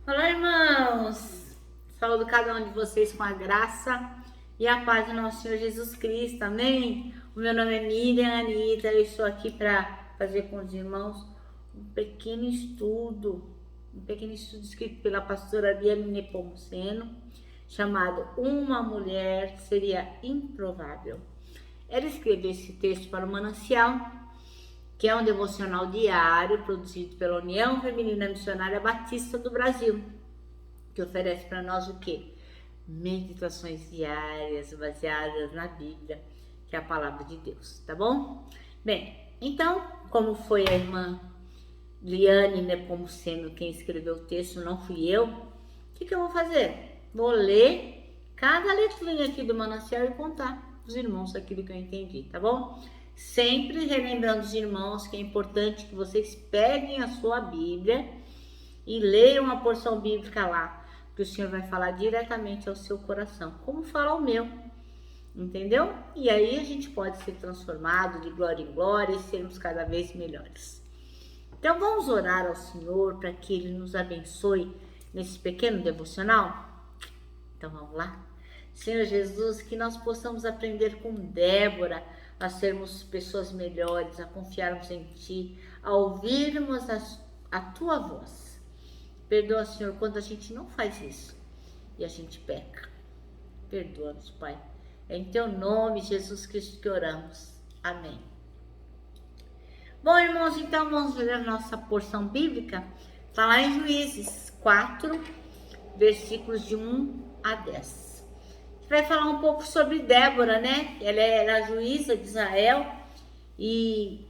Olá, irmãos! Saúdo cada um de vocês com a graça e a paz do nosso Senhor Jesus Cristo, amém? O meu nome é Miriam Anitta, eu estou aqui para fazer com os irmãos um pequeno estudo escrito pela pastora Liane Nepomuceno, chamado Uma Mulher Seria Improvável. Ela escreveu esse texto para o Manancial, que é um devocional diário produzido pela União Feminina Missionária Batista do Brasil, que oferece para nós o quê? Meditações diárias baseadas na Bíblia, que é a palavra de Deus, tá bom? Bem, então, como foi a irmã Liane Nepomuceno quem escreveu o texto, não fui eu, o que eu vou fazer? Vou ler cada letrinha aqui do Manancial e contar para os irmãos aquilo que eu entendi, tá bom? Sempre relembrando os irmãos que é importante que vocês peguem a sua Bíblia e leiam uma porção bíblica lá, que o Senhor vai falar diretamente ao seu coração, como fala o meu, entendeu? E aí a gente pode ser transformado de glória em glória e sermos cada vez melhores. Então vamos orar ao Senhor para que Ele nos abençoe nesse pequeno devocional? Então vamos lá? Senhor Jesus, que nós possamos aprender com Débora a sermos pessoas melhores, a confiarmos em Ti, a ouvirmos a Tua voz. Perdoa, Senhor, quando a gente não faz isso e a gente peca. Perdoa-nos, Pai. É em Teu nome, Jesus Cristo, que oramos. Amém. Bom, irmãos, então vamos ler a nossa porção bíblica. Está lá em Juízes 4, versículos de 1 a 10. Vai falar um pouco sobre Débora, né? Ela era juíza de Israel e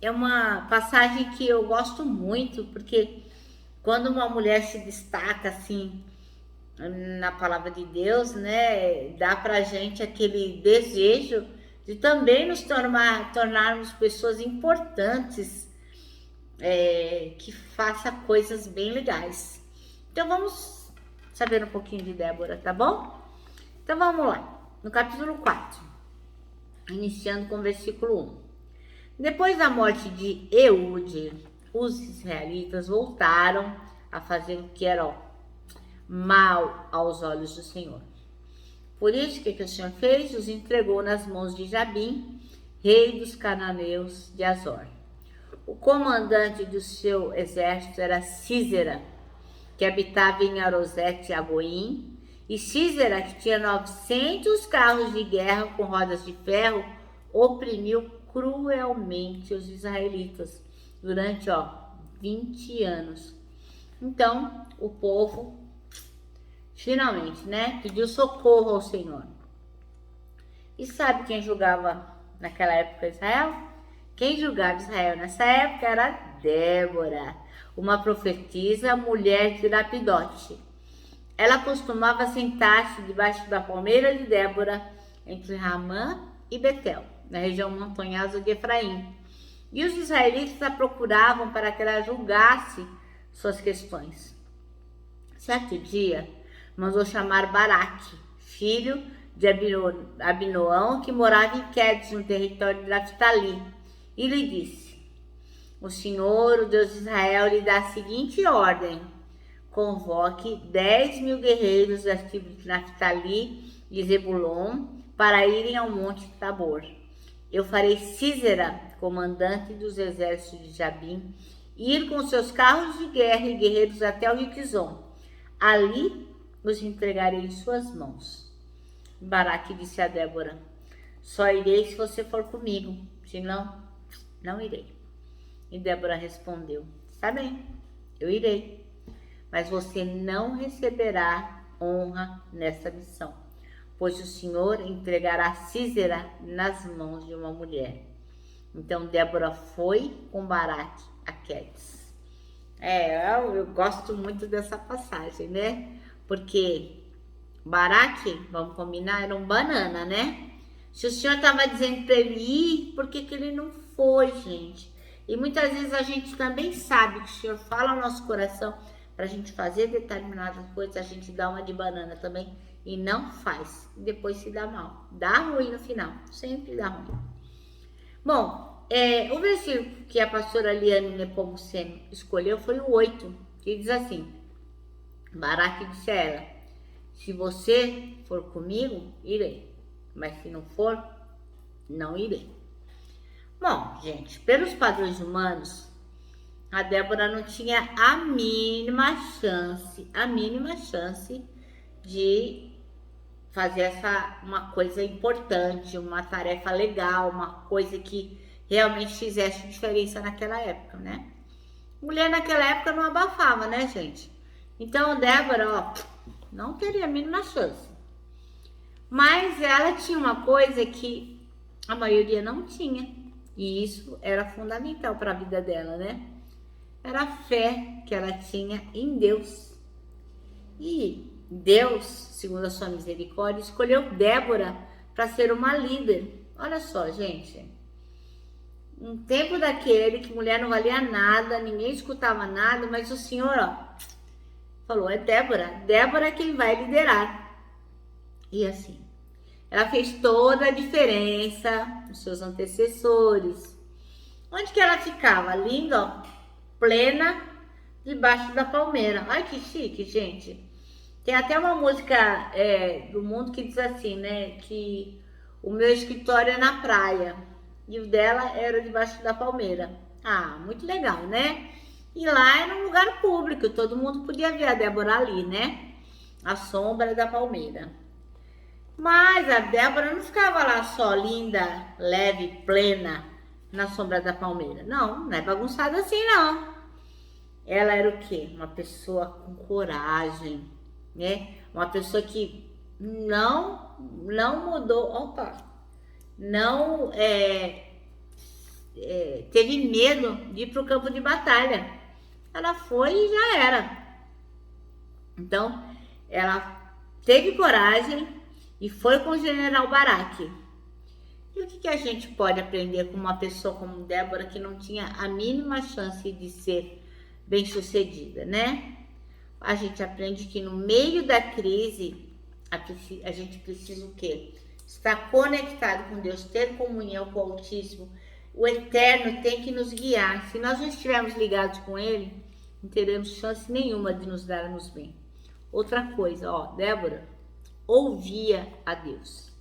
é uma passagem que eu gosto muito, porque quando uma mulher se destaca assim na palavra de Deus, né, dá pra gente aquele desejo de também nos tornarmos pessoas importantes, que faça coisas bem legais. Então vamos saber um pouquinho de Débora, tá bom? Então vamos lá, no capítulo 4, iniciando com o versículo 1. Depois da morte de Eude, os israelitas voltaram a fazer o que era mal aos olhos do Senhor. Por isso, o que o Senhor fez? Os entregou nas mãos de Jabim, rei dos cananeus de Azor. O comandante do seu exército era Sísera, que habitava em Arosete Aboim, e Sísera, que tinha 900 carros de guerra com rodas de ferro, oprimiu cruelmente os israelitas durante 20 anos. Então, o povo finalmente, pediu socorro ao Senhor. E sabe quem julgava naquela época Israel? Quem julgava Israel nessa época era Débora, uma profetisa, mulher de Lapidote. Ela costumava sentar-se debaixo da palmeira de Débora, entre Ramã e Betel, na região montanhosa de Efraim. E os israelitas a procuravam para que ela julgasse suas questões. Certo dia, mandou chamar Baraque, filho de Abinoão, que morava em Quedes, no território de Naphtali, e lhe disse: o Senhor, o Deus de Israel, lhe dá a seguinte ordem: convoque 10.000 guerreiros das tribos de Naphtali e Zebulon para irem ao monte Tabor. Eu farei Sísera, comandante dos exércitos de Jabim, ir com seus carros de guerra e guerreiros até o rio Quizon. Ali os entregarei em suas mãos. Baraque disse a Débora: só irei se você for comigo, senão não irei. E Débora respondeu: está bem, eu irei, mas você não receberá honra nessa missão, pois o Senhor entregará Sísera nas mãos de uma mulher. Então Débora foi com Baraque a Quedes. Eu gosto muito dessa passagem, né? Porque Baraque, vamos combinar, era um banana, né? Se o Senhor estava dizendo para ele ir, por que ele não foi, gente? E muitas vezes a gente também sabe que o Senhor fala ao nosso coração para a gente fazer determinadas coisas, a gente dá uma de banana também e não faz. E depois se dá mal. Dá ruim no final, sempre dá ruim. Bom, o versículo que a pastora Liane Nepomuceno escolheu foi o 8, que diz assim: Baraque disse a ela: se você for comigo, irei, mas se não for, não irei. Bom, gente, pelos padrões humanos, a Débora não tinha a mínima chance de fazer uma coisa importante, uma tarefa legal, uma coisa que realmente fizesse diferença naquela época, né? Mulher naquela época não abafava, né, gente? Então, Débora, ó, não teria a mínima chance. Mas ela tinha uma coisa que a maioria não tinha. E isso era fundamental para a vida dela, né? Era a fé que ela tinha em Deus. E Deus, segundo a sua misericórdia, escolheu Débora para ser uma líder. Olha só, gente. Um tempo daquele que mulher não valia nada, ninguém escutava nada, mas o Senhor, ó, falou, é Débora. Débora é quem vai liderar. E assim, ela fez toda a diferença nos seus antecessores. Onde que ela ficava? Linda, ó, plena, debaixo da palmeira. Ai, que chique, gente. Tem até uma música do mundo que diz assim, né? Que o meu escritório é na praia e o dela era debaixo da palmeira. Ah, muito legal, né? E lá era um lugar público, todo mundo podia ver a Débora ali, né? A sombra da palmeira. Mas a Débora não ficava lá só linda, leve, plena, na sombra da palmeira. Não, não é bagunçada assim, não. Ela era o quê? Uma pessoa com coragem, né? Uma pessoa que não mudou, opa, não teve medo de ir para o campo de batalha. Ela foi e já era. Então, ela teve coragem e foi com o general Baraque. E o que a gente pode aprender com uma pessoa como Débora que não tinha a mínima chance de ser bem-sucedida, né? A gente aprende que no meio da crise, a gente precisa o quê? Estar conectado com Deus, ter comunhão com o Altíssimo. O Eterno tem que nos guiar. Se nós não estivermos ligados com Ele, não teremos chance nenhuma de nos darmos bem. Outra coisa, ó, Débora ouvia a Deus.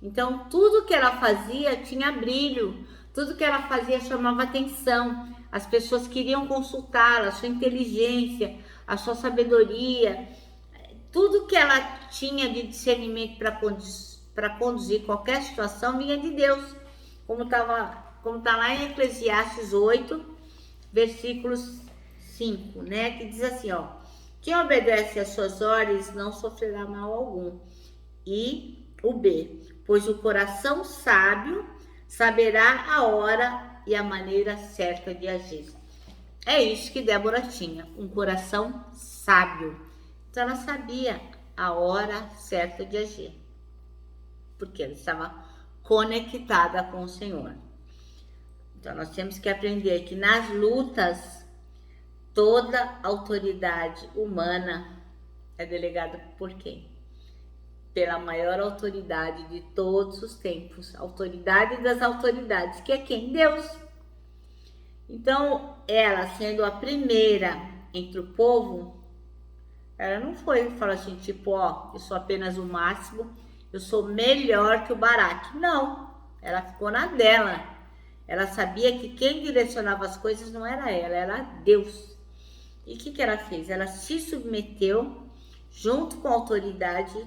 Então, tudo que ela fazia tinha brilho, tudo que ela fazia chamava atenção. As pessoas queriam consultá-la, a sua inteligência, a sua sabedoria, tudo que ela tinha de discernimento para conduzir qualquer situação vinha de Deus, como tá lá em Eclesiastes 8, versículos 5, né? Que diz assim, ó: quem obedece às suas ordens não sofrerá mal algum. E o B, pois o coração sábio saberá a hora e a maneira certa de agir. É isso que Débora tinha, um coração sábio. Então ela sabia a hora certa de agir, porque ela estava conectada com o Senhor. Então nós temos que aprender que nas lutas, toda autoridade humana é delegada por quem? Pela maior autoridade de todos os tempos, autoridade das autoridades, que é quem? Deus. Então, ela sendo a primeira entre o povo, ela não foi falar assim, tipo, ó, eu sou apenas o máximo, eu sou melhor que o Baraque. Não, ela ficou na dela. Ela sabia que quem direcionava as coisas não era ela, era Deus. E o que ela fez? Ela se submeteu junto com a autoridade,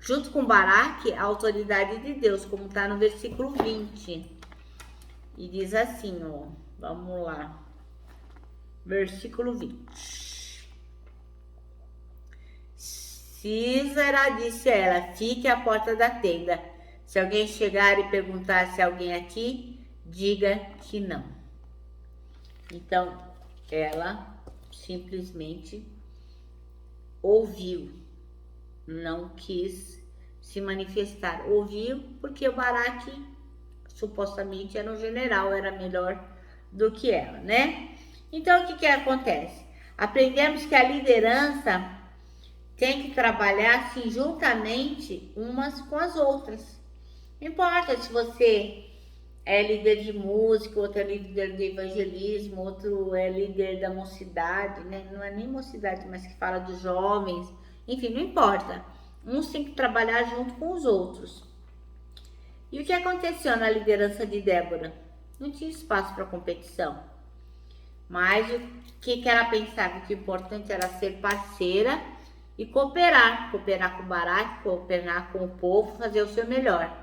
junto com Baraque, a autoridade de Deus, como está no versículo 20. E diz assim, ó, vamos lá, versículo 20. Sísera disse a ela, fique à porta da tenda. Se alguém chegar e perguntar se alguém aqui, diga que não. Então, ela simplesmente ouviu, não quis se manifestar. Ouviu porque o Baraque supostamente era um general, era melhor do que ela, né? Então, o que acontece? Aprendemos que a liderança tem que trabalhar assim, juntamente umas com as outras. Não importa se você é líder de música, outro é líder de evangelismo, outro é líder da mocidade, né? Não é nem mocidade, mas que fala dos jovens. Enfim, não importa. Uns têm que trabalhar junto com os outros. E o que aconteceu na liderança de Débora? Não tinha espaço para competição. Mas o que ela pensava? Que o importante era ser parceira e cooperar. Cooperar com o Baraque, cooperar com o povo, fazer o seu melhor.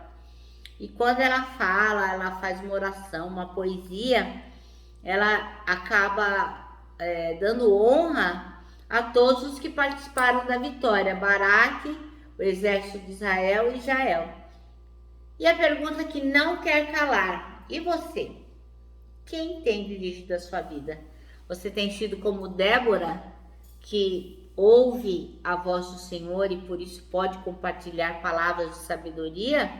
E quando ela fala, ela faz uma oração, uma poesia, ela acaba dando honra a todos os que participaram da vitória. Baraque, o exército de Israel e Jael. E a pergunta que não quer calar: e você? Quem tem dirigido a sua vida? Você tem sido como Débora, que ouve a voz do Senhor e por isso pode compartilhar palavras de sabedoria?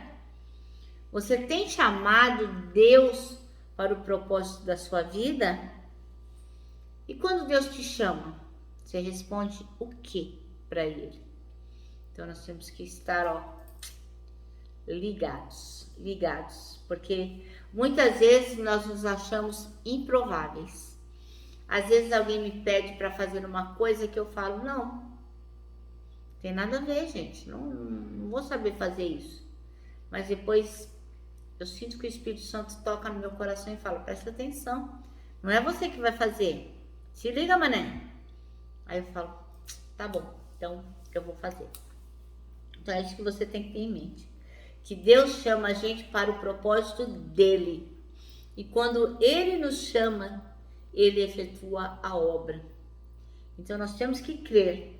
Você tem chamado Deus para o propósito da sua vida? E quando Deus te chama, você responde o que para Ele? Então nós temos que estar, ligados, porque muitas vezes nós nos achamos improváveis. Às vezes alguém me pede para fazer uma coisa que eu falo, não tem nada a ver, gente, não vou saber fazer isso. Mas depois eu sinto que o Espírito Santo toca no meu coração e fala, presta atenção, não é você que vai fazer, se liga, mané. Aí eu falo, tá bom, então eu vou fazer. Então é isso que você tem que ter em mente, que Deus chama a gente para o propósito dele. E quando ele nos chama, ele efetua a obra. Então nós temos que crer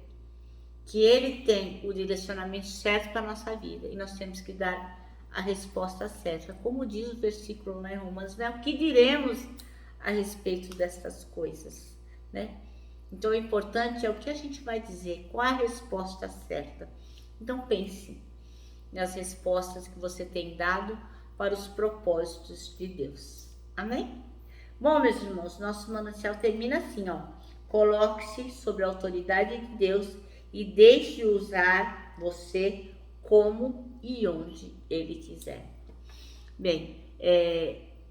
que ele tem o direcionamento certo para a nossa vida. E nós temos que dar a resposta certa. Como diz o versículo lá em Romanos, né? O que diremos a respeito dessas coisas, né? Então o importante é o que a gente vai dizer, qual a resposta certa. Então pense nas respostas que você tem dado para os propósitos de Deus. Amém? Bom, meus irmãos, nosso manancial termina assim, Coloque-se sob a autoridade de Deus e deixe usar você como e onde Ele quiser. Bem,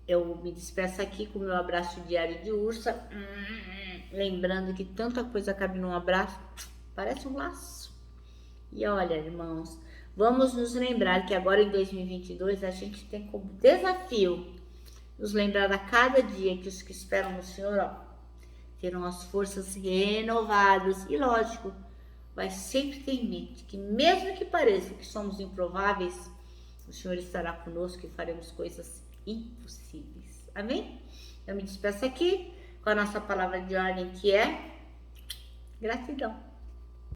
eu me despeço aqui com o meu abraço diário de ursa, lembrando que tanta coisa cabe num abraço, parece um laço. E olha, irmãos, vamos nos lembrar que agora em 2022 a gente tem como desafio nos lembrar a cada dia que os que esperam no Senhor, terão as forças renovadas. E lógico, vai sempre ter em mente que mesmo que pareça que somos improváveis, o Senhor estará conosco e faremos coisas impossíveis. Amém? Eu me despeço aqui com a nossa palavra de ordem, que é gratidão.